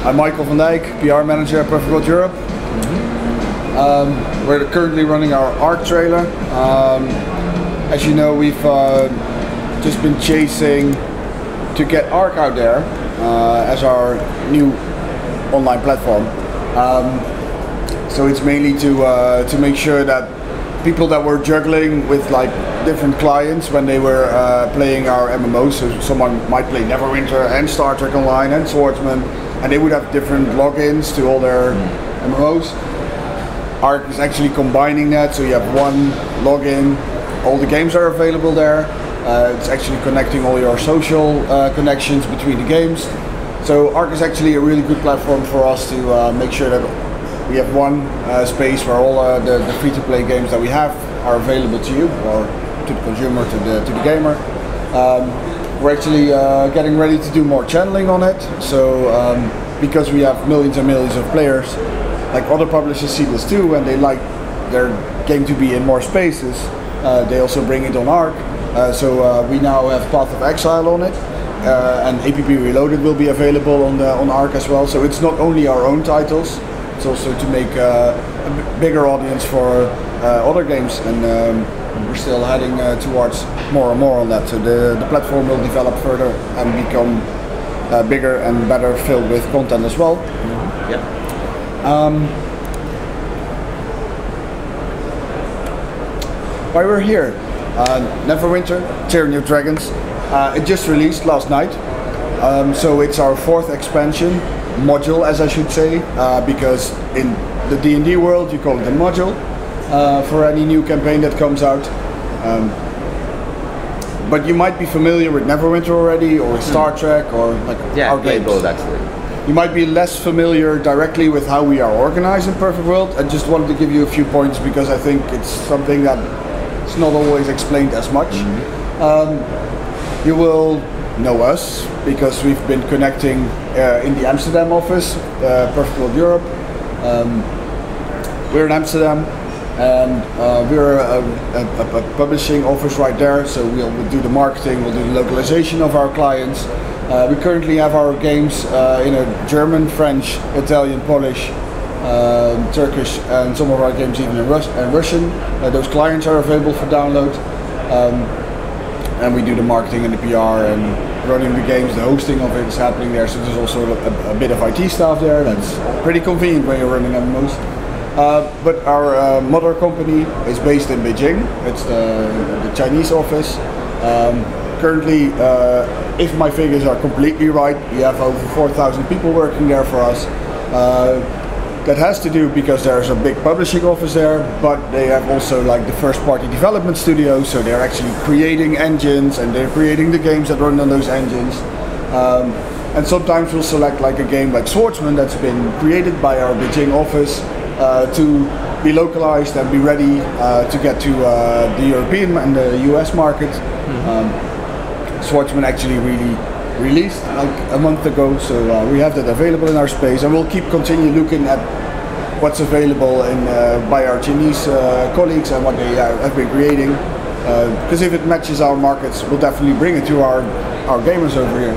I'm Michael van Dijk, PR manager at Perfect World Europe. We're currently running our ARK trailer. As you know, we've just been chasing to get ARK out there as our new online platform. So it's mainly to make sure that people that were juggling with like different clients when they were playing our MMOs, so someone might play Neverwinter and Star Trek Online and Swordsman, and they would have different logins to all their MMOs. ARK is actually combining that, so you have one login, all the games are available there. It's actually connecting all your social connections between the games. So ARK is actually a really good platform for us to make sure that we have one space where all the free-to-play games that we have are available to you, or to the consumer, to the gamer. We're actually getting ready to do more channeling on it. So because we have millions and millions of players, like other publishers see this too, and they like their game to be in more spaces, they also bring it on ARK. So we now have Path of Exile on it, and APP Reloaded will be available on ARK as well. So it's not only our own titles, it's also to make a bigger audience for other games, and we're still heading towards more and more on that. So the platform will develop further and become bigger and better filled with content as well. Yep. Why we're here, Neverwinter, Tyranny of Dragons. It just released last night, so it's our 4th expansion module, as I should say, because in the D&D world you call it a module for any new campaign that comes out. But you might be familiar with Neverwinter already, or with Star Trek, or like our games. Both actually. You might be less familiar directly with how we are organized in Perfect World. I just wanted to give you a few points because I think it's something that it's not always explained as much. You will know us because we've been connecting in the Amsterdam office, Perfect World Europe. We're in Amsterdam, and we're a publishing office right there, so we'll do the marketing, we'll do the localization of our clients. We currently have our games in a German, French, Italian, Polish, Turkish, and some of our games even in Russian. Those clients are available for download. And we do the marketing and the PR and running the games. The hosting of it is happening there, so there's also a bit of IT staff there. That's pretty convenient when you're running MMOs. But our mother company is based in Beijing. It's the Chinese office. Currently, if my figures are completely right, we have over 4,000 people working there for us. That has to do because there's a big publishing office there, but they have also like the first party development studio, so they're actually creating engines and they're creating the games that run on those engines. And sometimes we'll select like a game like Swordsman that's been created by our Beijing office to be localized and be ready to get to the European and the US market. Swordsman actually really released like a month ago, so we have that available in our space, and we'll keep continue looking at what's available in by our Chinese colleagues and what they have been creating, because if it matches our markets, we'll definitely bring it to our gamers over here.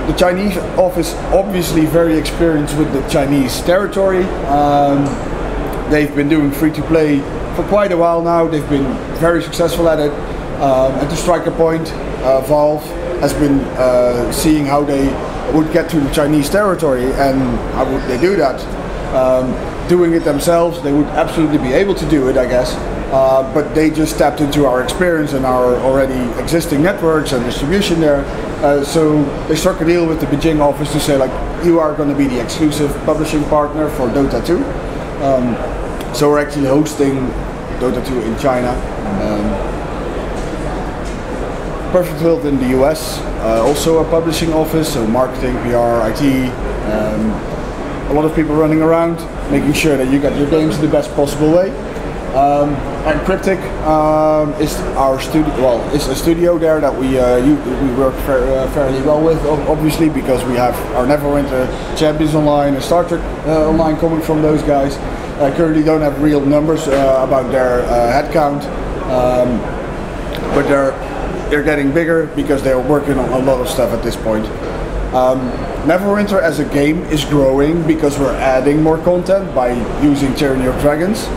The Chinese office obviously very experienced with the Chinese territory. They've been doing free-to-play for quite a while now. They've been very successful at it. At the Striker Point, Valve has been seeing how they would get to the Chinese territory and how would they do that. Doing it themselves, they would absolutely be able to do it, I guess, but they just tapped into our experience and our already existing networks and distribution there. So they struck a deal with the Beijing office to say like, you are going to be the exclusive publishing partner for Dota 2. So we're actually hosting Dota 2 in China. Perfect World in the US, also a publishing office, so marketing, PR, IT, a lot of people running around, making sure that you get your games in the best possible way. And Cryptic is our studio. Well, it's a studio there that we work fairly well with, obviously, because we have our Neverwinter, Champions Online, and Star Trek Online coming from those guys. Currently don't have real numbers about their headcount, but they're getting bigger because they're working on a lot of stuff at this point. Neverwinter as a game is growing because we're adding more content by using Tyranny of Dragons.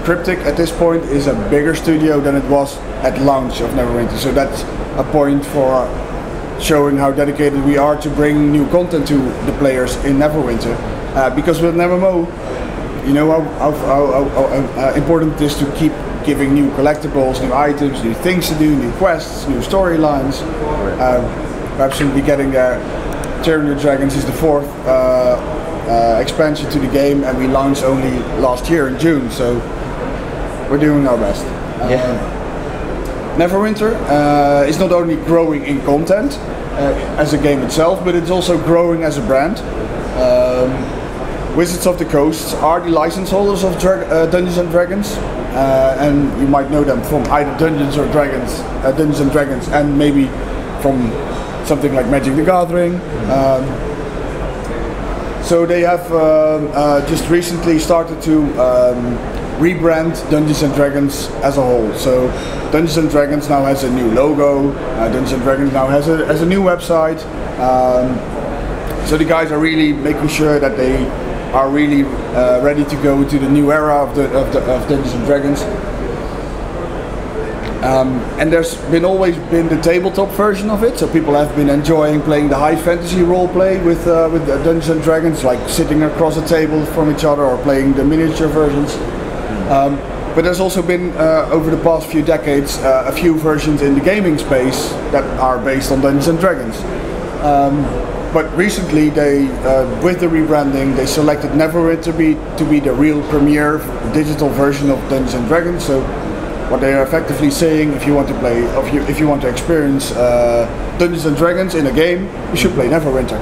Cryptic at this point is a bigger studio than it was at launch of Neverwinter, so that's a point for showing how dedicated we are to bring new content to the players in Neverwinter. Because with an MMO, you know how important it is to keep giving new collectibles, new items, new things to do, new quests, new storylines. Perhaps we'll be getting there. Tyranny of Dragons is the 4th expansion to the game, and we launched only last year in June, so we're doing our best. Neverwinter is not only growing in content as a game itself, but it's also growing as a brand. Wizards of the Coast are the license holders of Dungeons and Dragons, and you might know them from either Dungeons and Dragons, and maybe from something like Magic the Gathering. So they have just recently started to rebrand Dungeons and Dragons as a whole. So Dungeons and Dragons now has a new logo. Dungeons and Dragons now has a new website. So the guys are really making sure that they are really ready to go to the new era of Dungeons and Dragons. And there's always been the tabletop version of it, so people have been enjoying playing the high fantasy roleplay with Dungeons and Dragons, like sitting across a table from each other or playing the miniature versions. But there's also been, over the past few decades, a few versions in the gaming space that are based on Dungeons and Dragons. But recently, with the rebranding, they selected Neverwinter to be the real premier digital version of Dungeons and Dragons. So what they are effectively saying, if you want to play, if you want to experience Dungeons and Dragons in a game, you should play Neverwinter.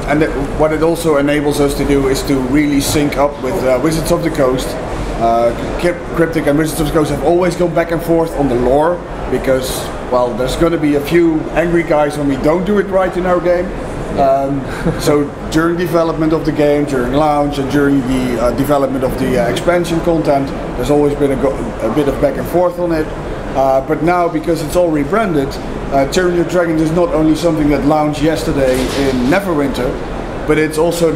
And what it also enables us to do is to really sync up with Wizards of the Coast. Cryptic and Wizards of the Coast have always gone back and forth on the lore, because, well, there's going to be a few angry guys when we don't do it right in our game. So during development of the game, during launch, and during the development of the expansion content, there's always been a bit of back and forth on it. But now, because it's all rebranded, Tyranny of Dragons is not only something that launched yesterday in Neverwinter, but it's also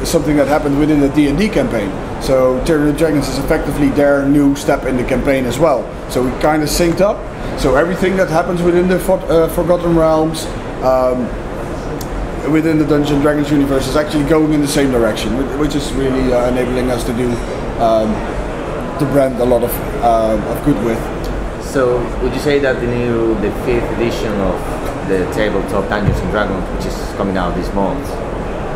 something that happened within the D&D campaign. So Tyranny of Dragons is effectively their new step in the campaign as well. So we kind of synced up. So everything that happens within the Forgotten Realms, within the Dungeons and Dragons universe, is actually going in the same direction, which is really enabling us to do the brand a lot of good with. So would you say that the 5th edition of the tabletop Dungeons and Dragons, which is coming out this month,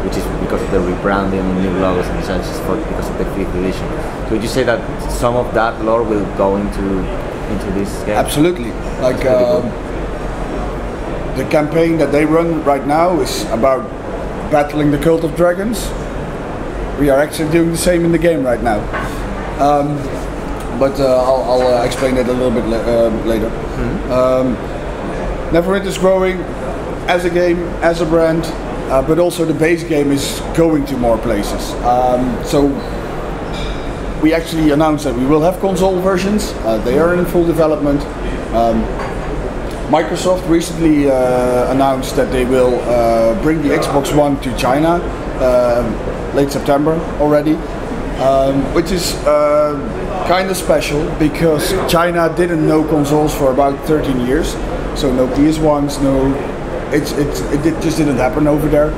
which is because of the rebranding, new logos and such, because of the 5th edition, so would you say that some of that lore will go into this game? Absolutely. Like the campaign that they run right now is about battling the Cult of Dragons. We are actually doing the same in the game right now. But I'll explain it a little bit later. Neverwinter is growing as a game, as a brand, but also the base game is going to more places. So we actually announced that we will have console versions. They are in full development. Microsoft recently announced that they will bring the Xbox One to China late September already. Which is kind of special, because China didn't know consoles for about 13 years, so no PS1s, it just didn't happen over there,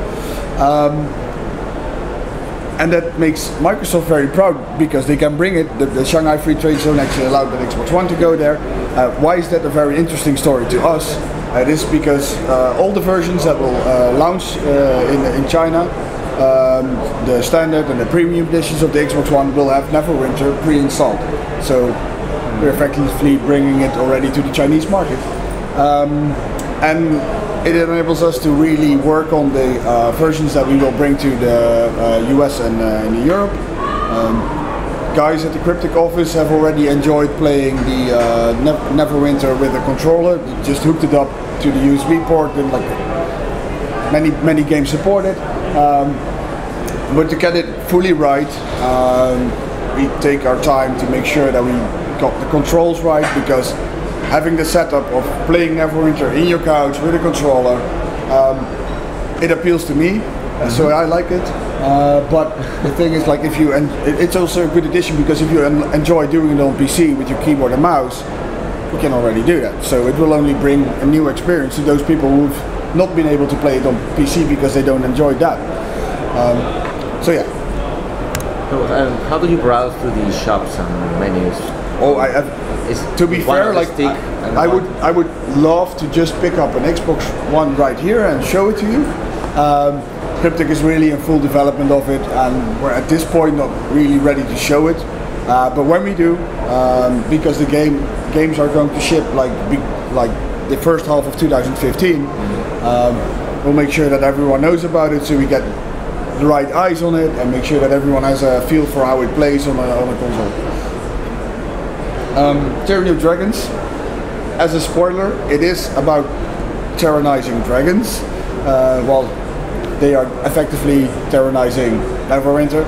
and that makes Microsoft very proud, because they can bring it. The Shanghai Free Trade Zone actually allowed the Xbox One to go there. Why is that a very interesting story to us? It is because all the versions that will launch in China, the standard and the premium editions of the Xbox One, will have Neverwinter pre-installed. So we're effectively bringing it already to the Chinese market. And it enables us to really work on the versions that we will bring to the US and in Europe. Guys at the Cryptic office have already enjoyed playing the Neverwinter with a controller. They just hooked it up to the USB port, and like many games support it. but to get it fully right, we take our time to make sure that we got the controls right, because having the setup of playing Neverwinter in your couch with a controller, it appeals to me, so I like it. But the thing is, like, if you it's also a good addition, because if you enjoy doing it on PC with your keyboard and mouse, you can already do that. So it will only bring a new experience to those people who've not been able to play it on PC because they don't enjoy that. So yeah. So, how do you browse through these shops and menus? Oh, to be fair, like I would love to just pick up an Xbox One right here and show it to you. Cryptic is really in full development of it, and we're at this point not really ready to show it. But when we do, because the games are going to ship like the first half of 2015, we'll make sure that everyone knows about it, so we get the right eyes on it and make sure that everyone has a feel for how it plays on a console. Tyranny of Dragons, as a spoiler, it is about tyrannizing dragons. Well, they are effectively tyrannizing Neverwinter.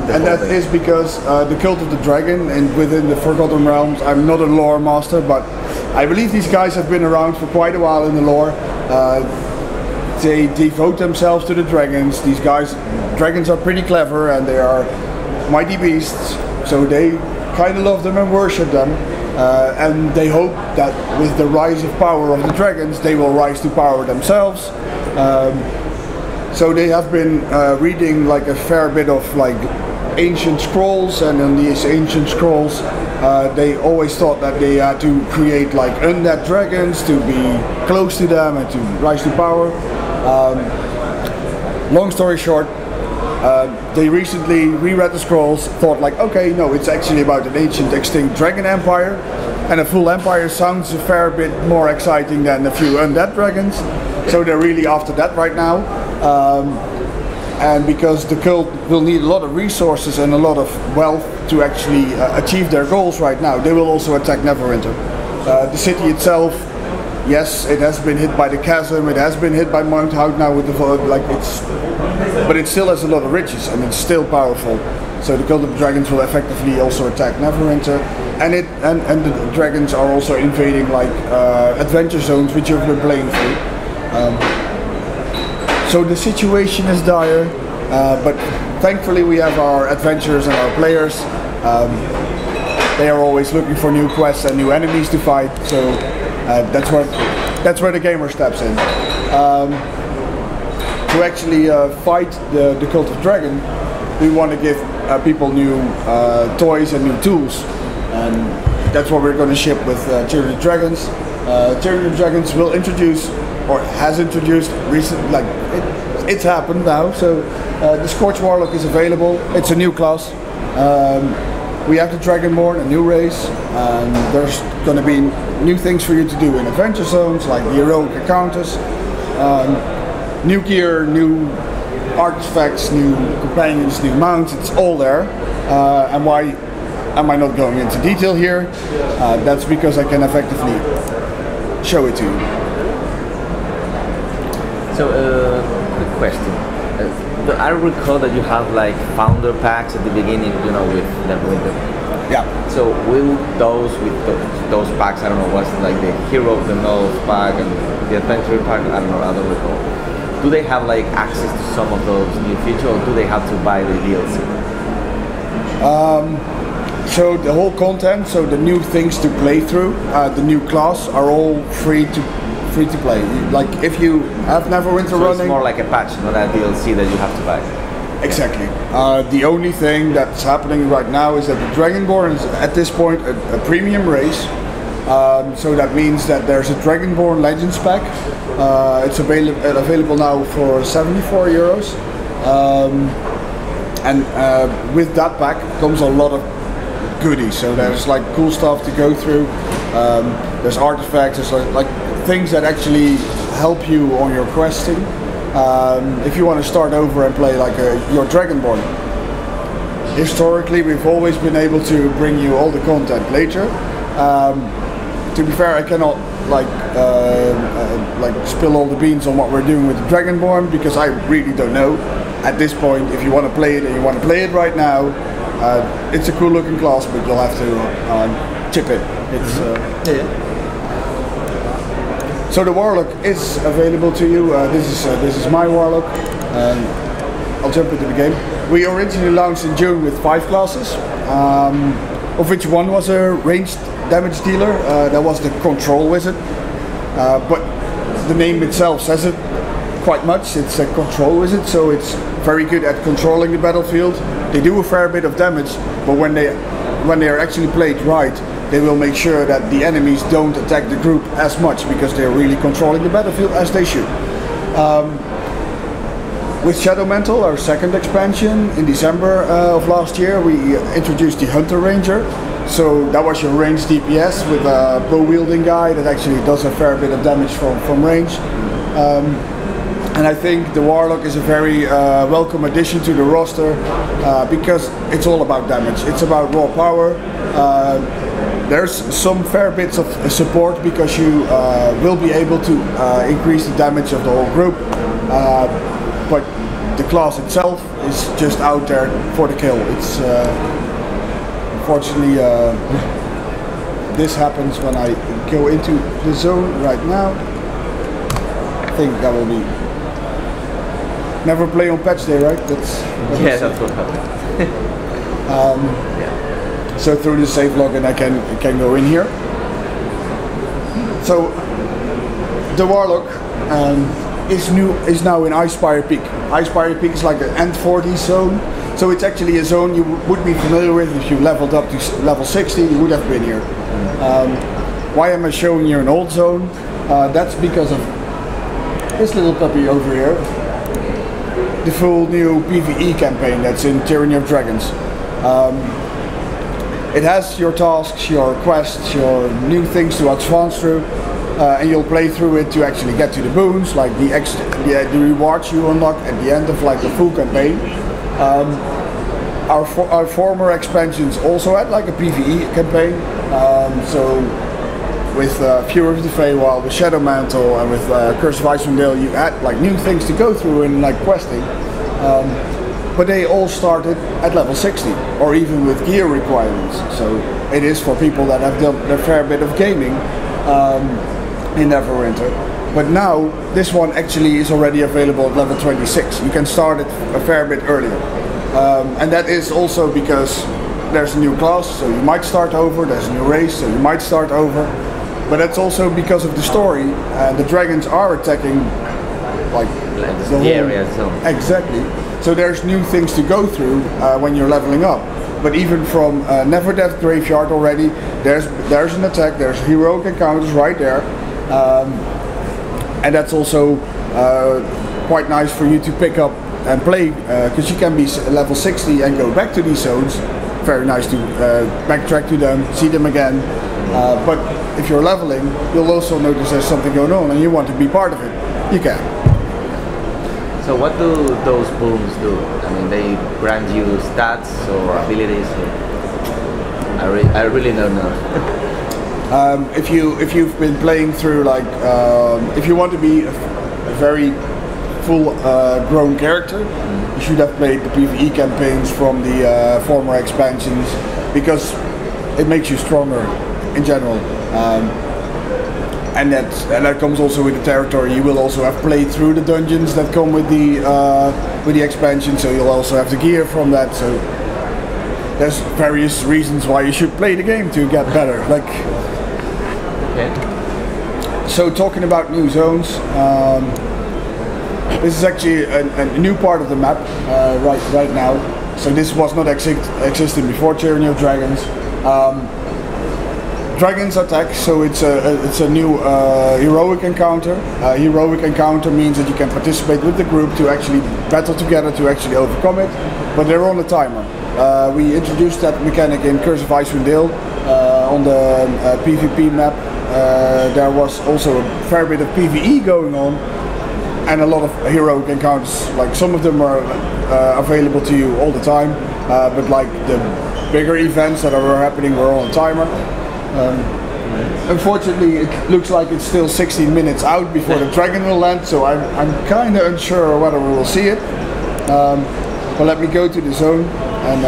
And that is because the Cult of the Dragon, and within the Forgotten Realms, I'm not a lore master, but I believe these guys have been around for quite a while in the lore. They devote themselves to the dragons. These dragons are pretty clever, and they are mighty beasts, so they kind of love them and worship them. And they hope that with the rise of power of the dragons, they will rise to power themselves. So they have been reading like a fair bit of like ancient scrolls, and in these ancient scrolls they always thought that they had to create like undead dragons to be close to them and to rise to power. Long story short, they recently reread the scrolls, thought like, okay, no, it's actually about an ancient extinct dragon empire, and a full empire sounds a fair bit more exciting than a few undead dragons. So they're really after that right now. And because the cult will need a lot of resources and a lot of wealth to actually achieve their goals right now, they will also attack Neverwinter. The city itself, yes, it has been hit by the chasm, it has been hit by Mount Hout now with the but it still has a lot of riches and it's still powerful. So the Cult of the Dragons will effectively also attack Neverwinter, and the dragons are also invading like adventure zones which you've been playing through. So the situation is dire, but thankfully we have our adventurers and our players. They are always looking for new quests and new enemies to fight, so that's where the gamer steps in. To actually fight the Cult of Dragon, we want to give people new toys and new tools, and that's what we're going to ship with Tyranny of Dragons. Tyranny of Dragons will introduce, or has introduced recently, like it's happened now. So the Scorch Warlock is available. It's a new class. We have the Dragonborn, a new race, and there's going to be new things for you to do in adventure zones, like the heroic encounters, new gear, new artifacts, new companions, new mounts. It's all there. And why am I not going into detail here? That's because I can effectively show it to you. So, quick question. I recall that you have like founder packs at the beginning, you know, with Neverwinter. Yeah. So will those those packs, I don't know, what's like the Hero of the North pack and the Adventure pack, I don't recall. Do they have like access to some of those new features, or do they have to buy the DLC? So the whole content, so the new things to play through, the new class are all free to play. Like if you have Neverwinter running, it's more like a patch, not a DLC that you have to buy. Exactly. The only thing that's happening right now is that the Dragonborn is at this point a premium race. So that means that there's a Dragonborn Legends pack. It's available now for 74 euros. And with that pack comes a lot of goodies. So there's like cool stuff to go through. There's artifacts, there's like things that actually help you on your questing. If you want to start over and play like your Dragonborn. Historically, we've always been able to bring you all the content later. To be fair, I cannot like spill all the beans on what we're doing with the Dragonborn, because I really don't know. at this point, if you want to play it and you want to play it right now, it's a cool looking class, but you'll have to chip it. It's so the Warlock is available to you. This is my Warlock. I'll jump into the game. We originally launched in June with 5 classes, of which one was a ranged damage dealer. That was the Control Wizard, but the name itself says it quite much. It's a Control Wizard, so it's very good at controlling the battlefield. They do a fair bit of damage, but when they are actually played right, they will make sure that the enemies don't attack the group as much, because they're really controlling the battlefield as they should. With Shadow Mantle, our second expansion, in December of last year, we introduced the Hunter Ranger. So that was your ranged DPS with a bow wielding guy that actually does a fair bit of damage from range. And I think the Warlock is a very welcome addition to the roster, because it's all about damage. It's about raw power. There's some fair bits of support, because you will be able to increase the damage of the whole group. But the class itself is just out there for the kill. It's unfortunately this happens when I go into the zone right now. I think that will be. Never play on patch day, right? That's what happened. So through the save login I can go in here. So the Warlock is now in Icespire Peak. Icespire Peak is like an End 40 zone, so it's actually a zone you would be familiar with if you leveled up to level 60. You would have been here. Why am I showing you an old zone? That's because of this little puppy over here. The full new PvE campaign that's in Tyranny of Dragons. It has your tasks, your quests, your new things to advance through, and you'll play through it to actually get to the boons, like the rewards you unlock at the end of like the full campaign. Our former expansions also had like a PvE campaign, so with Fury of the Feywild, with Shadow Mantle, and with Curse of Icewind Dale, you had like new things to go through in like questing. But they all started at level 60, or even with gear requirements. So it is for people that have done a fair bit of gaming in Neverwinter. But now this one actually is already available at level 26. You can start it a fair bit earlier, and that is also because there's a new class, so you might start over. There's a new race, so you might start over. But that's also because of the story. The dragons are attacking like the whole area zone. Exactly. So there's new things to go through when you're leveling up. But even from Neverdeath Graveyard already, there's an attack. There's heroic encounters right there, and that's also quite nice for you to pick up and play, because you can be level 60 and go back to these zones. Very nice to backtrack to them, see them again. But if you're leveling, you'll also notice there's something going on and you want to be part of it. You can. So what do those boons do? I mean, they grant you stats or abilities? I really don't know. If you've been playing through like, if you want to be a very full grown character, you should have played the PvE campaigns from the former expansions, because it makes you stronger in general. And that comes also with the territory. You will also have played through the dungeons that come with the expansion, so you'll also have the gear from that. So there's various reasons why you should play the game to get better. Like, okay. So talking about new zones, this is actually a new part of the map right now. So this was not existing before Tyranny of Dragons. Dragons attack, so it's a new heroic encounter. Heroic encounter means that you can participate with the group to actually battle together to actually overcome it, but they're on a timer. We introduced that mechanic in Curse of Icewind Dale on the PvP map. There was also a fair bit of PvE going on, and a lot of heroic encounters. Like some of them are available to you all the time, but like the bigger events that were happening were on a timer. Unfortunately, it looks like it's still 16 minutes out before the dragon will land, so I'm kind of unsure whether we will see it. But let me go to the zone and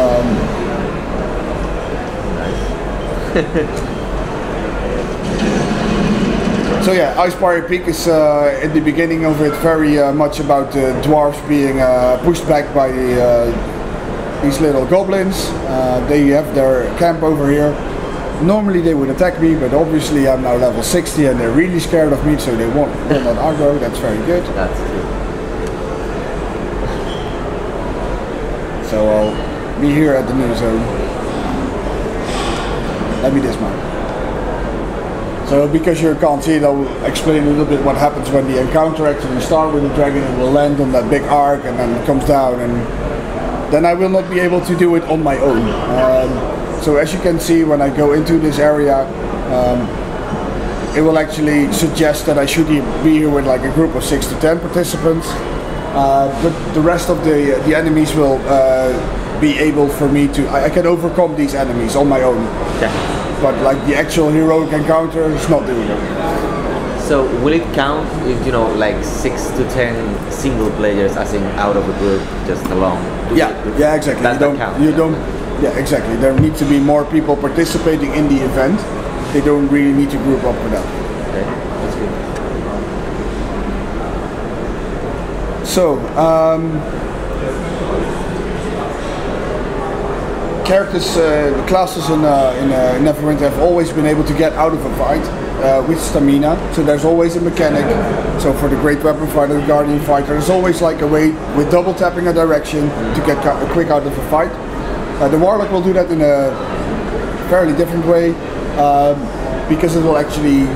so yeah, Icespire Peak is in the beginning of it very much about the dwarves being pushed back by these little goblins. They have their camp over here. Normally they would attack me, but obviously I'm now level 60 and they're really scared of me, so they will not aggro. That's very good. That's good. So I'll be here at the new zone. Let me dismount. So because you can't see it, I'll explain a little bit what happens when the encounter actually starts with the dragon. It will land on that big arc and then it comes down, and then I will not be able to do it on my own. So as you can see, when I go into this area, it will actually suggest that I should be here with like a group of 6 to 10 participants. But the rest of the enemies will be able for me to, I can overcome these enemies on my own. Yeah. But like the actual heroic encounter is not doing it. So will it count if, you know, like 6 to 10 single players as in out of a group just alone? Yeah, exactly. You don't, yeah, exactly. There need to be more people participating in the event. They don't really need to group up for that. Okay, that's good. So, characters, the classes in Neverwinter have always been able to get out of a fight with stamina. So there's always a mechanic. So for the Great Weapon Fighter, the Guardian Fighter, there's always like a way with double tapping a direction to get quick out of a fight. The Warlock will do that in a fairly different way, because it will actually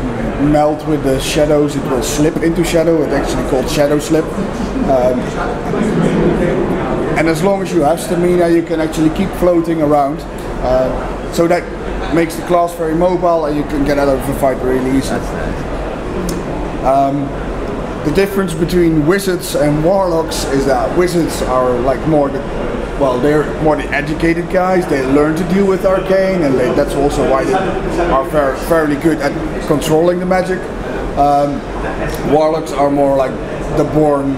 melt with the shadows. It will slip into shadow. It's actually called shadow slip. And as long as you have stamina, you can actually keep floating around. So that makes the class very mobile, and you can get out of a fight really easily. The difference between wizards and warlocks is that wizards are like more they're more the educated guys. They learn to deal with arcane, and that's also why they are fairly good at controlling the magic. Warlocks are more like the born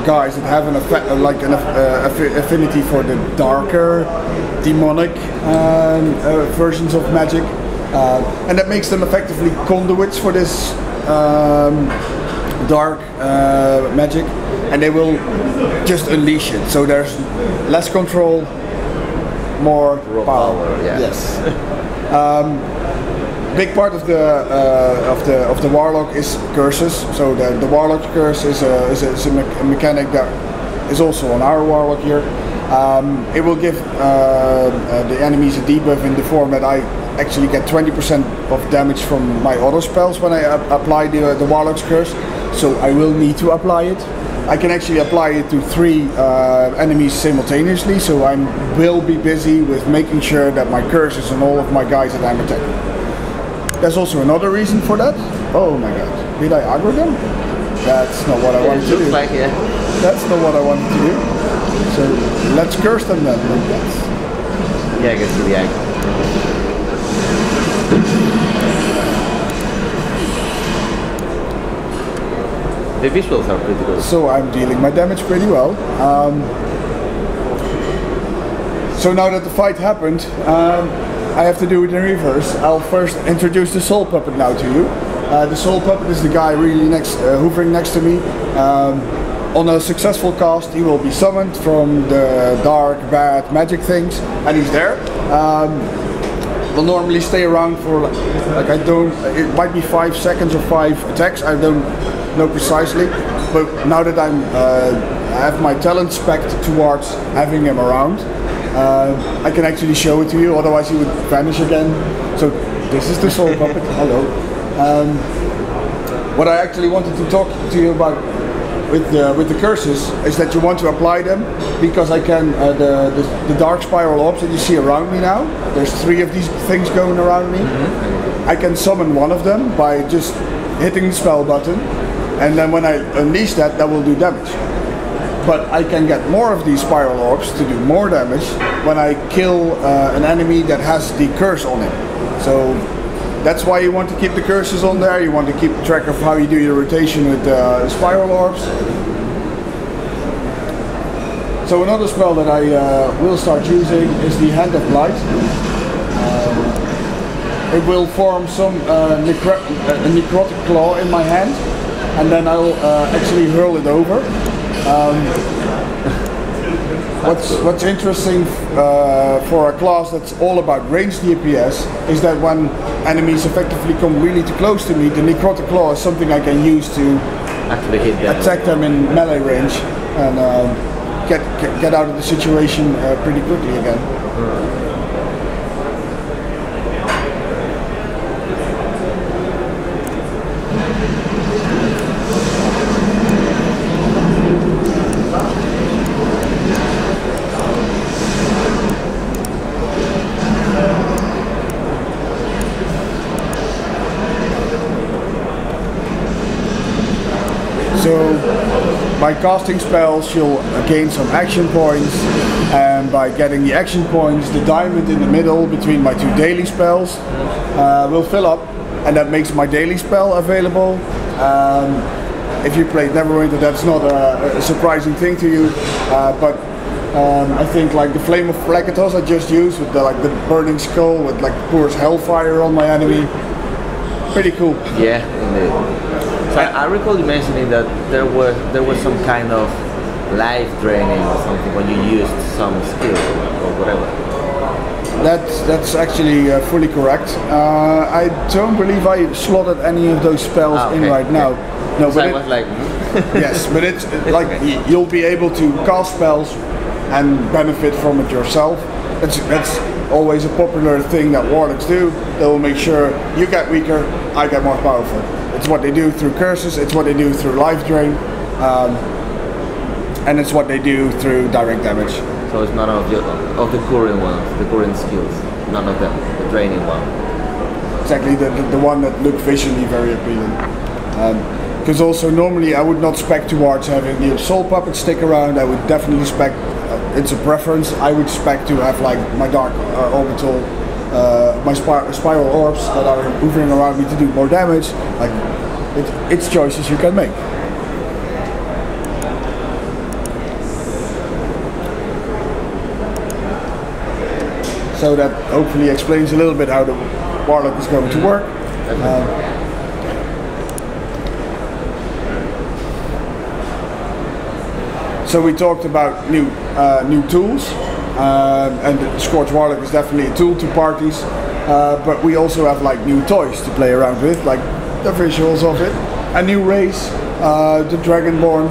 guys that have an affinity for the darker, demonic versions of magic, and that makes them effectively conduits for this dark magic, and they will just unleash it. So there's less control, more power. Yeah. Yes. Big part of the warlock is curses. So the warlock curse is a mechanic that is also on our warlock here. It will give the enemies a debuff in the form that I actually get 20% of damage from my auto spells when I apply the warlock's curse. So I will need to apply it. I can actually apply it to 3 enemies simultaneously. So I will be busy with making sure that my curse is on all of my guys that I'm attacking. There's also another reason for that. Oh my god, did I aggro them? That's not what I wanted to do. Like, yeah. That's not what I wanted to do. So let's curse them then. Yeah, I can see the aggro. The visuals are pretty good. So I'm dealing my damage pretty well. So now that the fight happened, I have to do it in reverse. I'll first introduce the Soul Puppet now to you. The Soul Puppet is the guy really hovering next to me. On a successful cast, he will be summoned from the dark, bad magic things, and he's there. Will normally stay around for like it might be 5 seconds or 5 attacks. I don't know precisely, but now that I have my talent spec'd towards having him around, I can actually show it to you, otherwise he would vanish again. So this is the Soul Puppet. Hello. What I actually wanted to talk to you about with the curses is that you want to apply them, because I can the dark spiral orbs that you see around me now. There's 3 of these things going around me. I can summon one of them by just hitting the spell button, and then when I unleash that will do damage. But I can get more of these spiral orbs to do more damage when I kill an enemy that has the curse on it. So that's why you want to keep the curses on there. You want to keep track of how you do your rotation with the spiral orbs. So another spell that I will start using is the Hand of Blight. It will form some necrotic claw in my hand, and then I'll actually hurl it over. What's interesting for a class that's all about ranged DPS is that when enemies effectively come really too close to me, the necrotic claw is something I can use to actually hit them. Attack them in melee range and get out of the situation pretty quickly again. So by casting spells you'll gain some action points, and by getting the action points the diamond in the middle between my two daily spells will fill up, and that makes my daily spell available. If you played Neverwinter, that's not a surprising thing to you, but I think like the Flame of Placatos I just used with the burning skull with pours hellfire on my enemy, pretty cool. Yeah, indeed. So I recall you mentioning that there was some kind of life draining or something when you used some skill or whatever. That's actually fully correct. I don't believe I slotted any of those spells in right now. No, so but I was like, yes, but it's like you'll be able to cast spells and benefit from it yourself. That's always a popular thing that warlocks do. They'll make sure you get weaker, I get more powerful. It's what they do through curses, it's what they do through life drain, and it's what they do through direct damage. So it's none of the current ones, the current skills, none of them, the draining one. Exactly, the one that look visually very appealing. Because also normally I would not spec towards having the soul puppet stick around. I would definitely spec, it's a preference, I would spec to have like my dark orbital, my spiral orbs that are hovering around me to do more damage. Like it's choices you can make. So that hopefully explains a little bit how the warlock is going to work. So we talked about new tools, and the Scorch Warlock is definitely a tool to parties, but we also have like new toys to play around with, like the visuals of it. A new race, the Dragonborn.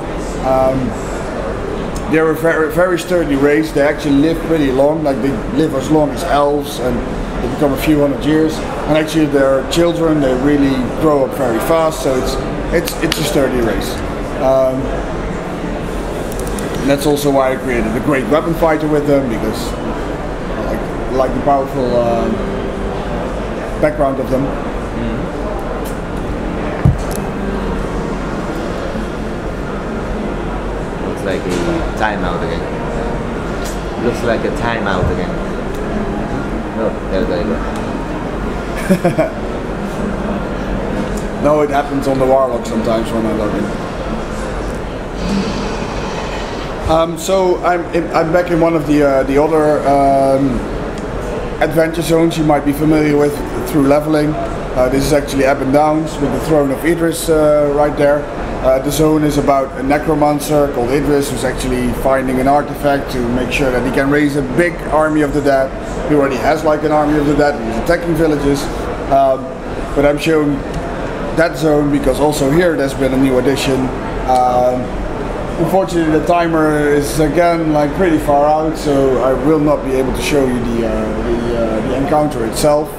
They're a very sturdy race. They actually live pretty long, like they live as long as elves, and they become a few hundred years. And actually their children, they really grow up very fast, so it's a sturdy race. And that's also why I created a great weapon fighter with them, because I like the powerful background of them. Looks like a timeout again. Looks like a timeout again. Oh, there they go. No, it happens on the Warlock sometimes when I log in. So I'm back in one of the other adventure zones you might be familiar with through leveling. This is actually Ebb and Downs with the Throne of Idris right there. The zone is about a necromancer called Idris who's actually finding an artifact to make sure that he can raise a big army of the dead. He already has like an army of the dead and he's attacking villages. But I'm showing that zone because also here there's been a new addition. Unfortunately, the timer is again like pretty far out, so I will not be able to show you the encounter itself.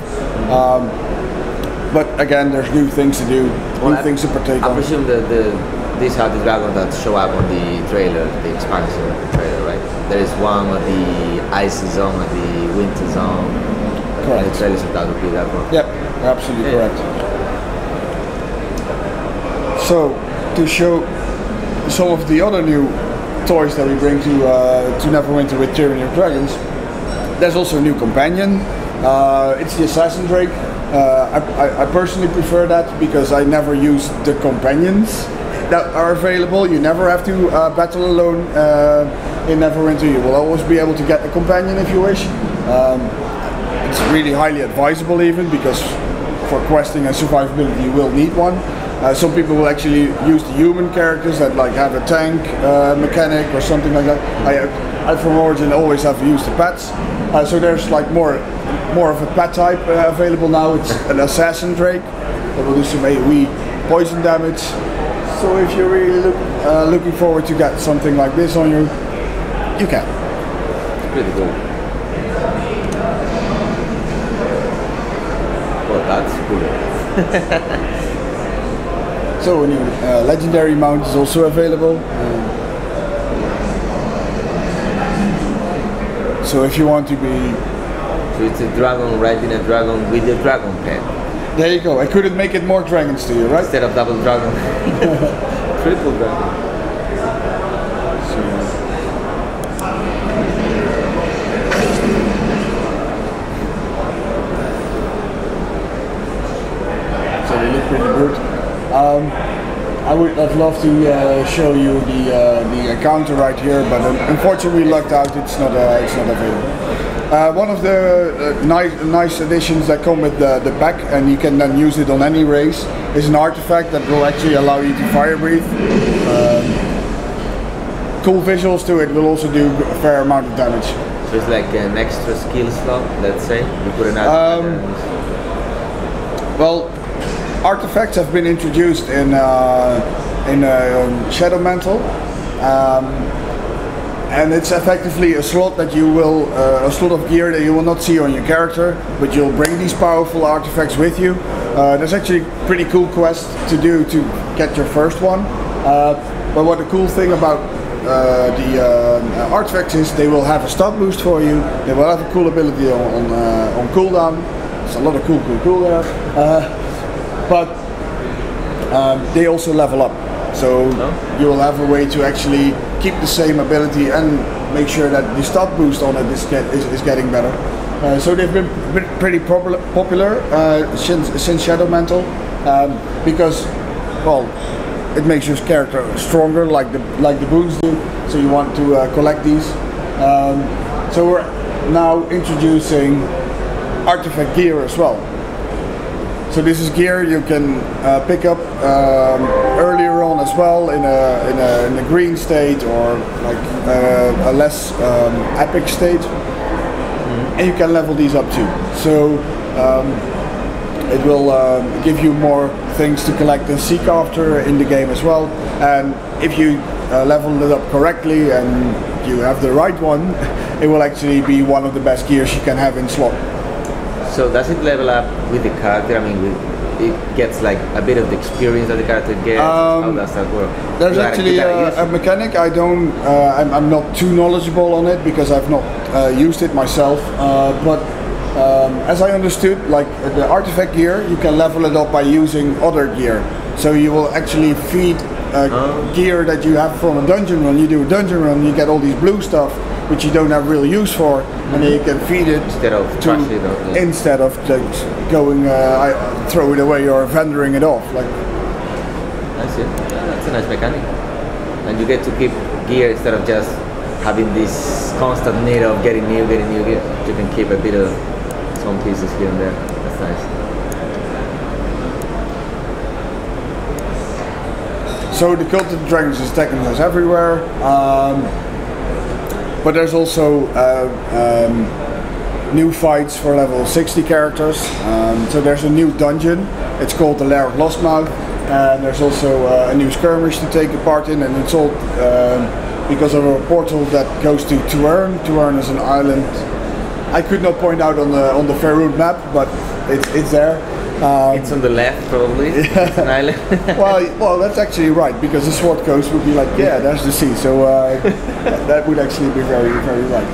But again, there's new things to do, new things to partake on. I presume that these are the dragons that show up on the trailer, the expansion trailer, right? There is one at the icy zone, at the winter zone. Correct. The trailer said that would be that one. Yep, absolutely correct. So to show some of the other new toys that we bring to Neverwinter with Tyranny of Dragons, there's also a new companion. It's the Assassin Drake. I personally prefer that because I never use the companions that are available. You never have to battle alone in Neverwinter. You will always be able to get a companion if you wish. It's really highly advisable even, because for questing and survivability you will need one. Some people will actually use the human characters that like have a tank mechanic or something like that. I from Origin always have used the pets. So there's like more of a pet type available now. It's an assassin drake that will do some AoE poison damage. So if you're really looking forward to get something like this on you can. It's pretty cool. Well, that's cool. So a new legendary mount is also available. So if you want to be... So it's a dragon riding a dragon with a dragon pet. There you go. I couldn't make it more dragons to you, right? Instead of double dragon. Triple dragon. So they look pretty good. I would have loved to show you the encounter right here, but unfortunately we lucked out. It's not available. One of the nice additions that come with the pack, and you can then use it on any race, is an artifact that will actually allow you to fire breathe. Cool visuals to it. Will also do a fair amount of damage. So it's like an extra skill slot, let's say. You put an well, artifacts have been introduced in Shadow Mantle, and it's effectively a slot that you will, a slot of gear that you will not see on your character, but you'll bring these powerful artifacts with you. There's actually a pretty cool quest to do to get your first one. But what the cool thing about the artifacts is they will have a stat boost for you. They will have a cool ability on cooldown. There's a lot of cool there. But they also level up, so you will have a way to actually keep the same ability and make sure that the stat boost on it is getting better. So they've been pretty popular since Shadow Mantle, because, well, it makes your character stronger, like the boons do. So you want to collect these. So we're now introducing artifact gear as well. So this is gear you can pick up earlier on as well in a green state or like a less epic state, and you can level these up too. So it will give you more things to collect and seek after in the game as well. And if you level it up correctly and you have the right one, it will actually be one of the best gears you can have in slot. So does it level up with the character? I mean, it gets like a bit of the experience that the character gets. How does that work? There's actually a mechanic. I'm not too knowledgeable on it because I've not used it myself. But as I understood, like the artifact gear, you can level it up by using other gear. So you will actually feed gear that you have from a dungeon run. You do a dungeon run, you get all these blue stuff, which you don't have real use for, and then you can feed it instead of just going throw it away or vendoring it off. Like, I see. That's a nice mechanic, and you get to keep gear instead of just having this constant need of getting new gear. You can keep a bit of some pieces here and there. That's nice. So the Cult of the Dragons is attacking us everywhere. But there's also new fights for level 60 characters. So there's a new dungeon. It's called the Lair of Lostmouth, and there's also a new skirmish to take part in, and it's all because of a portal that goes to Tuern. Tuern is an island. I could not point out on the Faerun map, but it's there. It's on the left, probably. It's an island. well, that's actually right, because the Sword Coast would be like, yeah, there's the sea. So that would actually be very, very right.